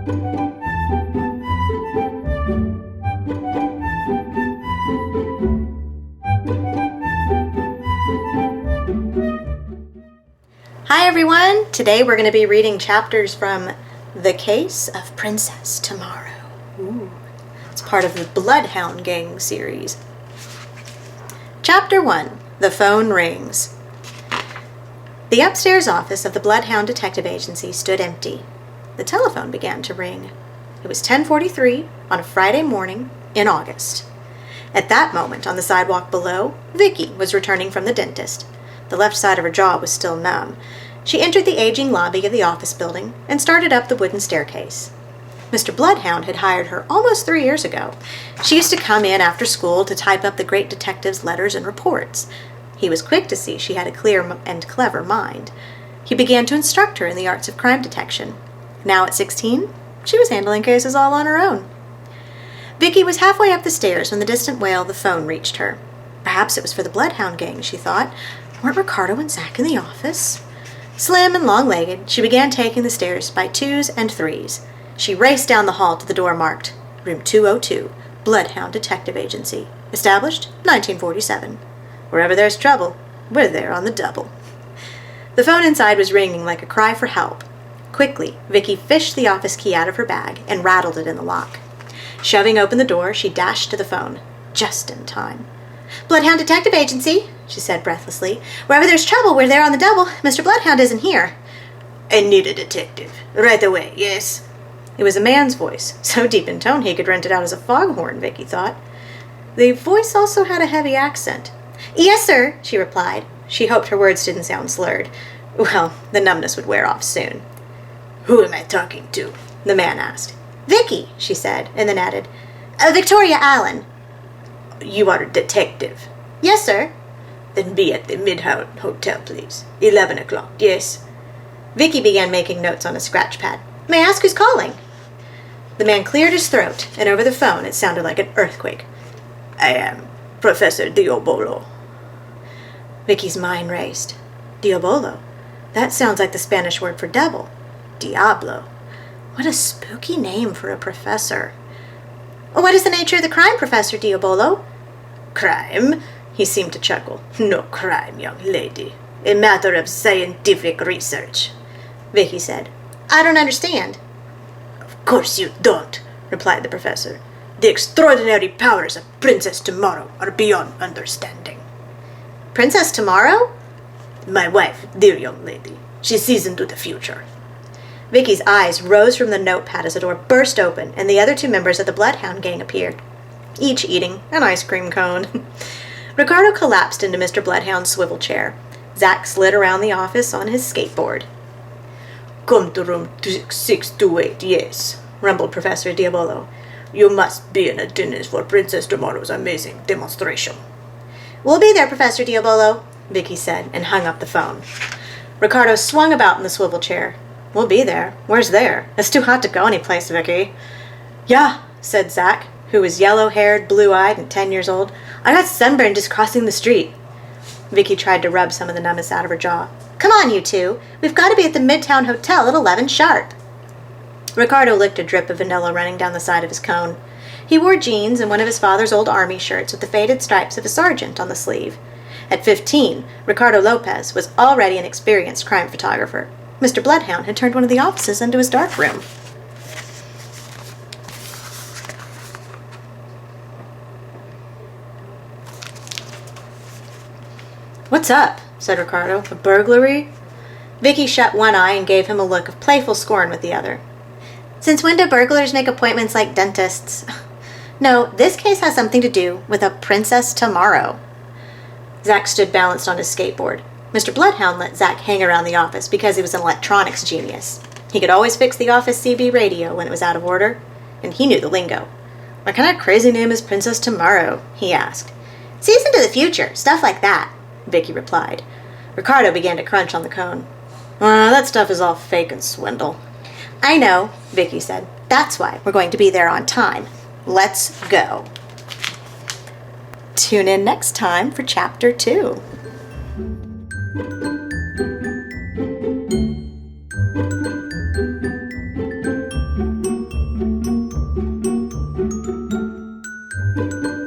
Hi everyone! Today we're going to be reading chapters from The Case of Princess Tomorrow. Ooh. It's part of the Bloodhound Gang series. Chapter 1. The Phone Rings. The upstairs office of the Bloodhound Detective Agency stood empty. The telephone began to ring. It was 10:43 on a Friday morning in August. At that moment, on the sidewalk below, Vicky was returning from the dentist. The left side of her jaw was still numb. She entered the aging lobby of the office building and started up the wooden staircase. Mr. Bloodhound had hired her almost 3 years ago. She used to come in after school to type up the great detective's letters and reports. He was quick to see she had a clear and clever mind. He began to instruct her in the arts of crime detection. Now at 16, she was handling cases all on her own. Vicky was halfway up the stairs when the distant wail of the phone reached her. Perhaps it was for the Bloodhound Gang, she thought. Weren't Ricardo and Zach in the office? Slim and long-legged, she began taking the stairs by 2s and 3s. She raced down the hall to the door marked, Room 202, Bloodhound Detective Agency. Established 1947. Wherever there's trouble, we're there on the double. The phone inside was ringing like a cry for help. Quickly, Vicky fished the office key out of her bag and rattled it in the lock. Shoving open the door, she dashed to the phone, just in time. Bloodhound Detective Agency, she said breathlessly. Wherever there's trouble, we're there on the double. Mr. Bloodhound isn't here. I need a detective. Right away, yes. It was a man's voice, so deep in tone he could rent it out as a foghorn, Vicky thought. The voice also had a heavy accent. Yes, sir, she replied. She hoped her words didn't sound slurred. Well, the numbness would wear off soon. Who am I talking to? The man asked. Vicky, she said, and then added, Victoria Allen. You are a detective? Yes, sir. Then be at the Midtown Hotel, please. 11 o'clock, yes? Vicky began making notes on a scratch pad. May I ask who's calling? The man cleared his throat, and over the phone it sounded like an earthquake. I am Professor Diabolo. Vicky's mind raced. Diabolo? That sounds like the Spanish word for devil. Diablo. What a spooky name for a professor. What is the nature of the crime, Professor Diabolo? Crime? He seemed to chuckle. No crime, young lady. A matter of scientific research, Vicky said. I don't understand. Of course you don't, replied the professor. The extraordinary powers of Princess Tomorrow are beyond understanding. Princess Tomorrow? My wife, dear young lady. She sees into the future. Vicky's eyes rose from the notepad as the door burst open and the other 2 members of the Bloodhound Gang appeared, each eating an ice cream cone. Ricardo collapsed into Mr. Bloodhound's swivel chair. Zach slid around the office on his skateboard. Come to room 628, yes, rumbled Professor Diabolo. You must be in attendance for Princess Tomorrow's amazing demonstration. We'll be there, Professor Diabolo, Vicky said, and hung up the phone. Ricardo swung about in the swivel chair. We'll be there. Where's there? It's too hot to go anyplace, Vicky. Yeah, said Zach, who was yellow-haired, blue-eyed, and 10 years old. I got sunburned just crossing the street. Vicky tried to rub some of the numbness out of her jaw. Come on, you 2. We've got to be at the Midtown Hotel at 11 sharp. Ricardo licked a drip of vanilla running down the side of his cone. He wore jeans and one of his father's old army shirts with the faded stripes of a sergeant on the sleeve. At 15, Ricardo Lopez was already an experienced crime photographer. Mr. Bloodhound had turned one of the offices into his darkroom. What's up? Said Ricardo. A burglary? Vicky shut one eye and gave him a look of playful scorn with the other. Since when do burglars make appointments like dentists? No, this case has something to do with a Princess Tomorrow. Zach stood balanced on his skateboard. Mr. Bloodhound let Zach hang around the office because he was an electronics genius. He could always fix the office CB radio when it was out of order, and he knew the lingo. What kind of crazy name is Princess Tomorrow? He asked. Sees into the future, stuff like that, Vicky replied. Ricardo began to crunch on the cone. That stuff is all fake and swindle. I know, Vicky said. That's why we're going to be there on time. Let's go. Tune in next time for Chapter 2. you.